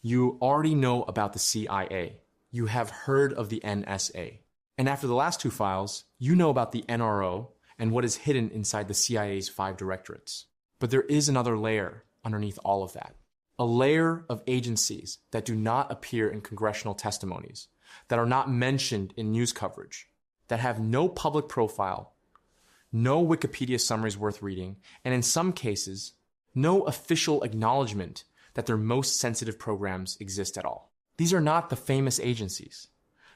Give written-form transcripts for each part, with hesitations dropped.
You already know about the CIA. You have heard of the NSA. And after the last two files, you know about the NRO and what is hidden inside the CIA's 5 directorates. But there is another layer underneath all of that. A layer of agencies that do not appear in congressional testimonies, that are not mentioned in news coverage, that have no public profile, no Wikipedia summaries worth reading, and in some cases, no official acknowledgement that their most sensitive programs exist at all. These are not the famous agencies.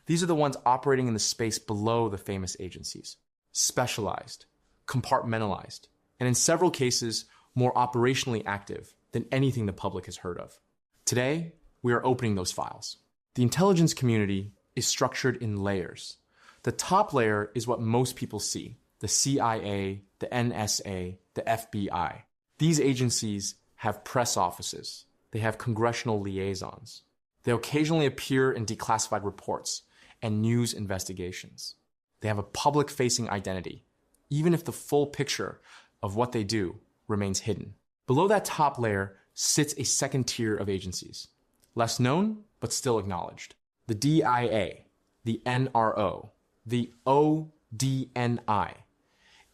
These are the ones operating in the space below the famous agencies, specialized, compartmentalized, and in several cases, more operationally active than anything the public has heard of. Today, we are opening those files. The intelligence community is structured in layers. The top layer is what most people see: the CIA, the NSA, the FBI. These agencies have press offices. They have congressional liaisons. They occasionally appear in declassified reports and news investigations. They have a public-facing identity, even if the full picture of what they do remains hidden. Below that top layer sits a second tier of agencies, less known but still acknowledged. The DIA, the NRO, the ODNI,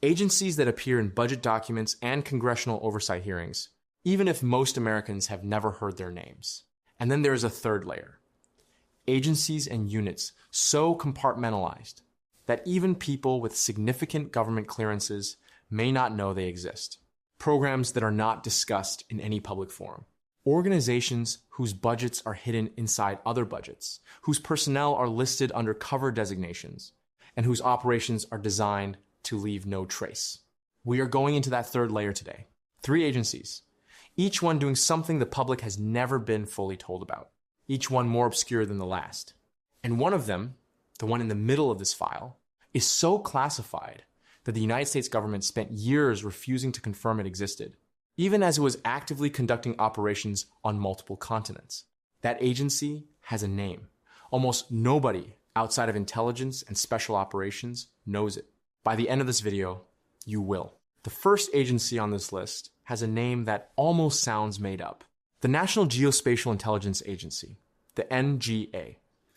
agencies that appear in budget documents and congressional oversight hearings, even if most Americans have never heard their names. And then there is a third layer. Agencies and units so compartmentalized that even people with significant government clearances may not know they exist. Programs that are not discussed in any public forum. Organizations whose budgets are hidden inside other budgets, whose personnel are listed under cover designations, and whose operations are designed to leave no trace. We are going into that third layer today. 3 agencies, each one doing something the public has never been fully told about, each one more obscure than the last. And one of them, the one in the middle of this file, is so classified that the United States government spent years refusing to confirm it existed, even as it was actively conducting operations on multiple continents. That agency has a name. Almost nobody outside of intelligence and special operations knows it. By the end of this video, you will. The first agency on this list has a name that almost sounds made up. The National Geospatial-Intelligence Agency, the NGA,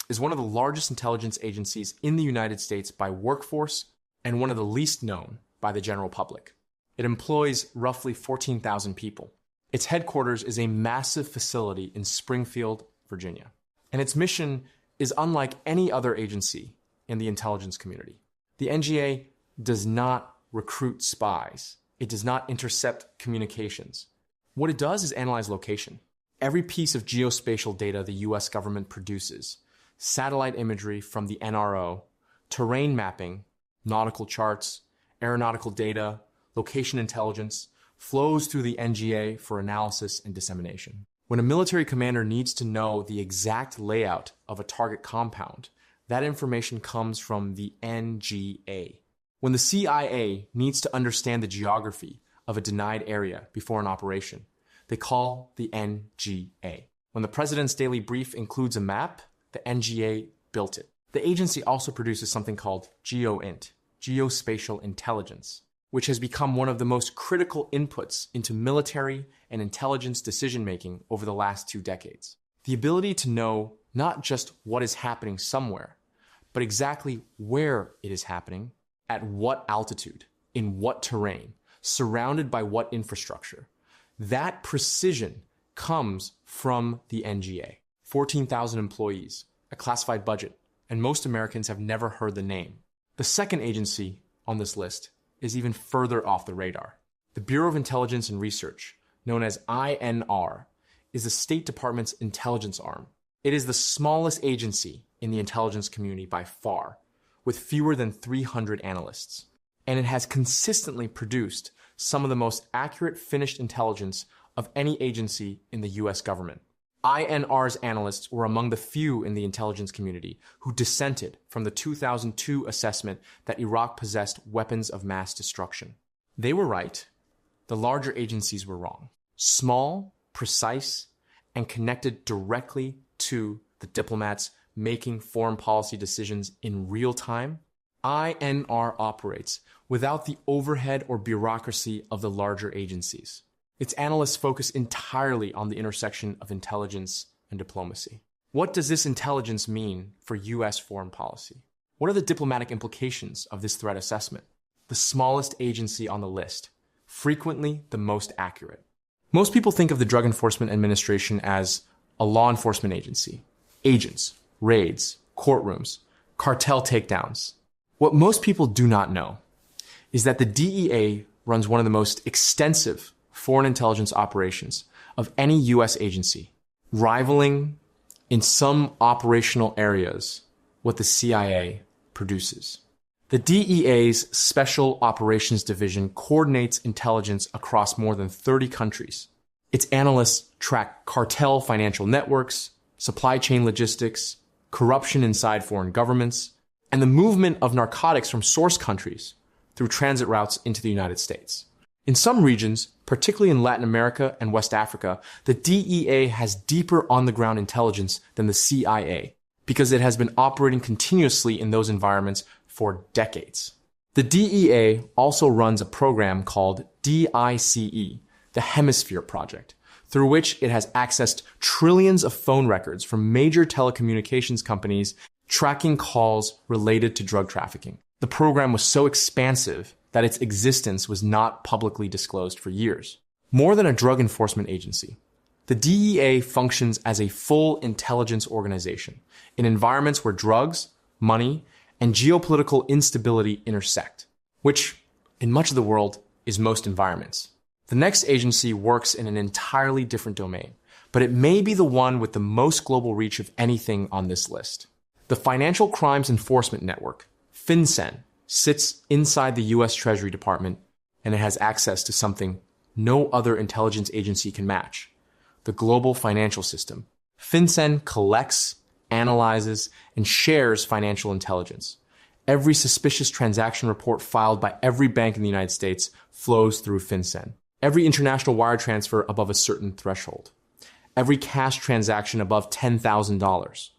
is one of the largest intelligence agencies in the United States by workforce and one of the least known by the general public. It employs roughly 14,000 people. Its headquarters is a massive facility in Springfield, Virginia. And its mission is unlike any other agency in the intelligence community. The NGA does not recruit spies. It does not intercept communications. What it does is analyze location. Every piece of geospatial data the US government produces, satellite imagery from the NRO, terrain mapping, nautical charts, aeronautical data, location intelligence, flows through the NGA for analysis and dissemination. When a military commander needs to know the exact layout of a target compound, that information comes from the NGA. When the CIA needs to understand the geography of a denied area before an operation, they call the NGA. When the president's daily brief includes a map, the NGA built it. The agency also produces something called GeoInt, Geospatial Intelligence, which has become one of the most critical inputs into military and intelligence decision-making over the last 2 decades. The ability to know not just what is happening somewhere, but exactly where it is happening, at what altitude, in what terrain, surrounded by what infrastructure. That precision comes from the NGA. 14,000 employees, a classified budget, and most Americans have never heard the name. The second agency on this list is even further off the radar. The Bureau of Intelligence and Research, known as INR, is the State Department's intelligence arm. It is the smallest agency in the intelligence community by far, with fewer than 300 analysts. And it has consistently produced some of the most accurate finished intelligence of any agency in the US government. INR's analysts were among the few in the intelligence community who dissented from the 2002 assessment that Iraq possessed weapons of mass destruction. They were right. The larger agencies were wrong. Small, precise, and connected directly to the diplomats making foreign policy decisions in real time, INR operates without the overhead or bureaucracy of the larger agencies. Its analysts focus entirely on the intersection of intelligence and diplomacy. What does this intelligence mean for U.S. foreign policy? What are the diplomatic implications of this threat assessment? The smallest agency on the list, frequently the most accurate. Most people think of the Drug Enforcement Administration as a law enforcement agency. Agents, raids, courtrooms, cartel takedowns. What most people do not know is that the DEA runs one of the most extensive foreign intelligence operations of any U.S. agency, rivaling in some operational areas what the CIA produces. The DEA's Special Operations Division coordinates intelligence across more than 30 countries. Its analysts track cartel financial networks, supply chain logistics, corruption inside foreign governments, and the movement of narcotics from source countries through transit routes into the United States. In some regions, particularly in Latin America and West Africa, the DEA has deeper on-the-ground intelligence than the CIA because it has been operating continuously in those environments for decades. The DEA also runs a program called DICE, the Hemisphere Project, through which it has accessed trillions of phone records from major telecommunications companies tracking calls related to drug trafficking. The program was so expansive that its existence was not publicly disclosed for years. More than a drug enforcement agency, the DEA functions as a full intelligence organization in environments where drugs, money, and geopolitical instability intersect, which, in much of the world, is most environments. The next agency works in an entirely different domain, but it may be the one with the most global reach of anything on this list. The Financial Crimes Enforcement Network, FinCEN, sits inside the U.S. Treasury Department, and it has access to something no other intelligence agency can match: the global financial system. FinCEN collects, analyzes, and shares financial intelligence. Every suspicious transaction report filed by every bank in the United States flows through FinCEN. Every international wire transfer above a certain threshold. Every cash transaction above $10,000.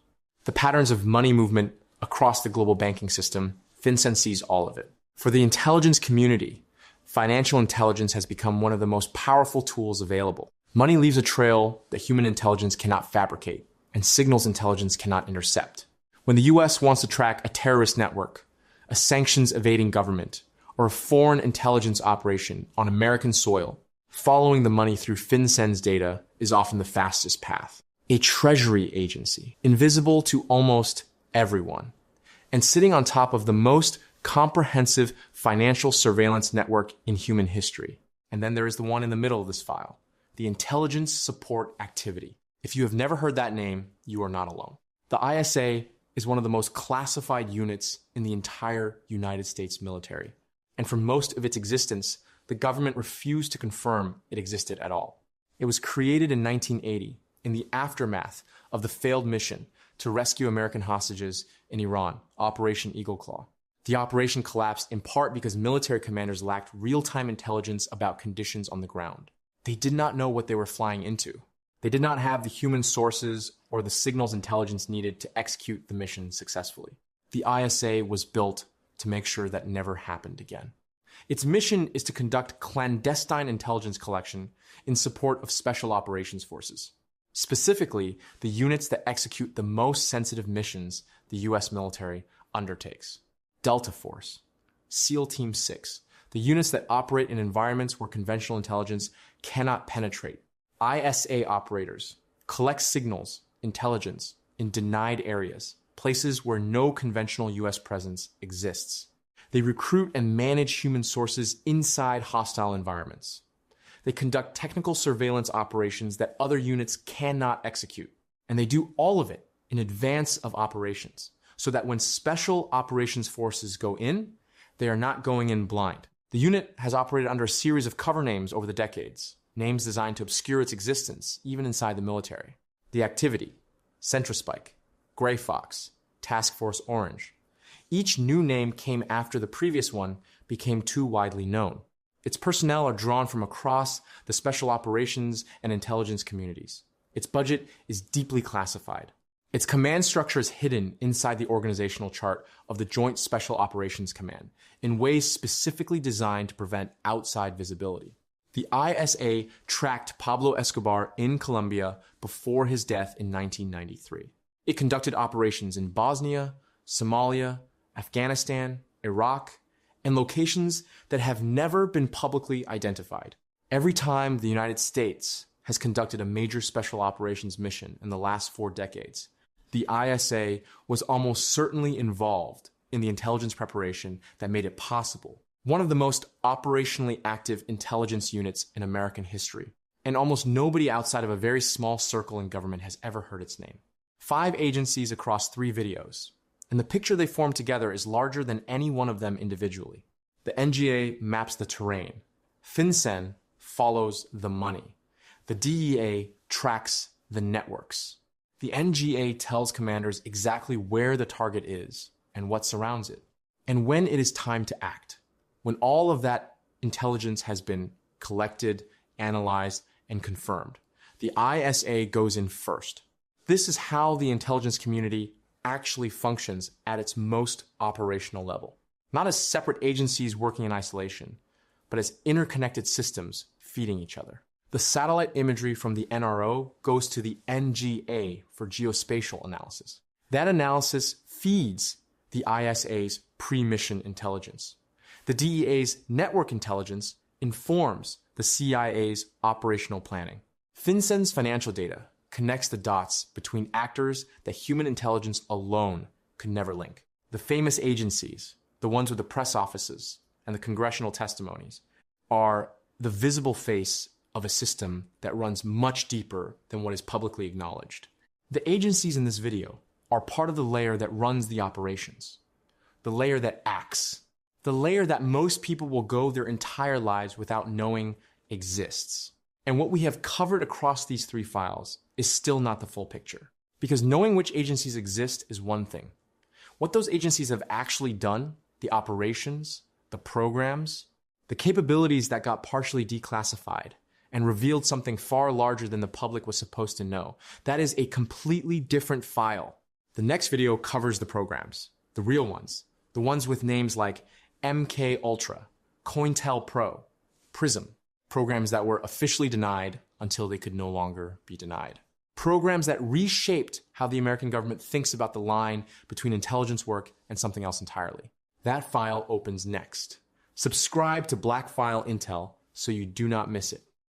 The patterns of money movement across the global banking system, FinCEN sees all of it. For the intelligence community, financial intelligence has become one of the most powerful tools available. Money leaves a trail that human intelligence cannot fabricate, and signals intelligence cannot intercept. When the U.S. wants to track a terrorist network, a sanctions-evading government, or a foreign intelligence operation on American soil, following the money through FinCEN's data is often the fastest path. A treasury agency, invisible to almost everyone, and sitting on top of the most comprehensive financial surveillance network in human history. And then there is the one in the middle of this file, the Intelligence Support Activity. If you have never heard that name, you are not alone. The ISA is one of the most classified units in the entire United States military. And for most of its existence, the government refused to confirm it existed at all. It was created in 1980 in the aftermath of the failed mission to rescue American hostages in Iran, Operation Eagle Claw. The operation collapsed in part because military commanders lacked real-time intelligence about conditions on the ground. They did not know what they were flying into. They did not have the human sources or the signals intelligence needed to execute the mission successfully. The ISA was built to make sure that never happened again. Its mission is to conduct clandestine intelligence collection in support of special operations forces, specifically the units that execute the most sensitive missions the U.S. military undertakes. Delta Force, SEAL Team 6, the units that operate in environments where conventional intelligence cannot penetrate. ISA operators collect signals, intelligence in denied areas, places where no conventional U.S. presence exists. They recruit and manage human sources inside hostile environments. They conduct technical surveillance operations that other units cannot execute. And they do all of it in advance of operations, so that when special operations forces go in, they are not going in blind. The unit has operated under a series of cover names over the decades, names designed to obscure its existence, even inside the military. The Activity, Centrospike, Gray Fox, Task Force Orange. Each new name came after the previous one became too widely known. Its personnel are drawn from across the special operations and intelligence communities. Its budget is deeply classified. Its command structure is hidden inside the organizational chart of the Joint Special Operations Command in ways specifically designed to prevent outside visibility. The ISA tracked Pablo Escobar in Colombia before his death in 1993. It conducted operations in Bosnia, Somalia, Afghanistan, Iraq, and locations that have never been publicly identified. Every time the United States has conducted a major special operations mission in the last 4 decades, the ISA was almost certainly involved in the intelligence preparation that made it possible. One of the most operationally active intelligence units in American history, and almost nobody outside of a very small circle in government has ever heard its name. 5 agencies across 3 videos, and the picture they form together is larger than any one of them individually. The NGA maps the terrain. FinCEN follows the money. The DEA tracks the networks. The NGA tells commanders exactly where the target is and what surrounds it, and when it is time to act. When all of that intelligence has been collected, analyzed, and confirmed, the ISA goes in first. This is how the intelligence community actually functions at its most operational level. Not as separate agencies working in isolation, but as interconnected systems feeding each other. The satellite imagery from the NRO goes to the NGA for geospatial analysis. That analysis feeds the ISA's pre-mission intelligence. The DEA's network intelligence informs the CIA's operational planning. FinCEN's financial data connects the dots between actors that human intelligence alone could never link. The famous agencies, the ones with the press offices and the congressional testimonies, are the visible face of a system that runs much deeper than what is publicly acknowledged. The agencies in this video are part of the layer that runs the operations, the layer that acts, the layer that most people will go their entire lives without knowing exists. And what we have covered across these 3 files is still not the full picture. Because knowing which agencies exist is one thing. What those agencies have actually done, the operations, the programs, the capabilities that got partially declassified and revealed something far larger than the public was supposed to know, that is a completely different file. The next video covers the programs, the real ones, the ones with names like MK Ultra, COINTELPRO, PRISM, programs that were officially denied until they could no longer be denied. Programs that reshaped how the American government thinks about the line between intelligence work and something else entirely. That file opens next. Subscribe to Black File Intel so you do not miss it.